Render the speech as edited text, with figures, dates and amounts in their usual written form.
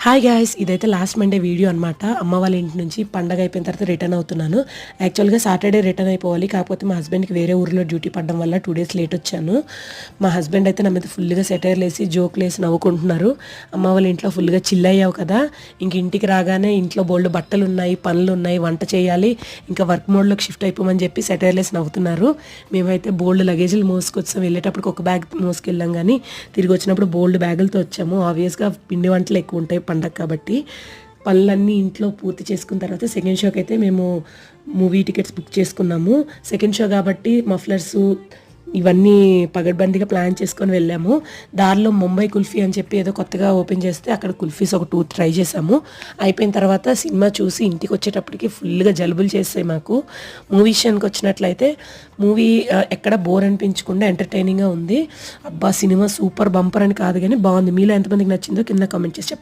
Hi guys, ఇదైతే last Monday video అనమాట. అమ్మ వాళ్ళ ఇంటి నుంచి పండగ అయిపోయిన తర్వాత రిటర్న్ అవుతున్నాను. యాక్చువల్గా సాటర్డే రిటర్న్ అయిపోవాలి, కాకపోతే మా హస్బెండ్కి వేరే ఊరిలో డ్యూటీ పడడం వల్ల 2 days లేట్ వచ్చాను. మా హస్బెండ్ అయితే నా మీద ఫుల్గా సెటైర్లు వేసి జోక్లు వేసి నవ్వుకుంటున్నారు. అమ్మ వాళ్ళ ఇంట్లో ఫుల్గా చిల్ అయ్యావు కదా, ఇంక ఇంటికి రాగానే ఇంట్లో బోల్డ్ బట్టలు ఉన్నాయి, పనులు ఉన్నాయి, వంట చేయాలి, ఇంకా వర్క్ మోడ్లోకి షిఫ్ట్ అయిపోమని చెప్పి సెటైర్లు వేసి నవ్వుతున్నారు. మేమైతే బోల్డ్ లగేజ్లు మోసుకొచ్చాం. వెళ్ళేటప్పుడు ఒక బ్యాగ్ మోసుకెళ్ళాం, కానీ తిరిగి వచ్చినప్పుడు బోల్డ్ బ్యాగులతో వచ్చాము. ఆబ్వియస్గా పిండి వంటలు ఎక్కువ ఉంటాయి పండగ కాబట్టి. పనులన్నీ ఇంట్లో పూర్తి చేసుకున్న తర్వాత సెకండ్ షోకి అయితే మేము మూవీ టికెట్స్ బుక్ చేసుకున్నాము. సెకండ్ షో కాబట్టి మఫ్లర్సు ఇవన్నీ పగడ్బందీగా ప్లాన్ చేసుకొని వెళ్ళాము. దారిలో ముంబై కుల్ఫీ అని చెప్పి ఏదో కొత్తగా ఓపెన్ చేస్తే అక్కడ కుల్ఫీస్ ఒక 2 ట్రై చేసాము. అయిపోయిన తర్వాత సినిమా చూసి ఇంటికి వచ్చేటప్పటికి ఫుల్గా జలుబులు చేస్తాయి మాకు. మూవీ విషయానికి వచ్చినట్లయితే మూవీ ఎక్కడ బోర్ అనిపించకుండా ఎంటర్టైనింగ్గా ఉంది. అబ్బా సినిమా సూపర్ బంపర్ అని కాదు కానీ బాగుంది. మీలో ఎంతమందికి నచ్చిందో కింద కామెంట్ చేసి చెప్పండి.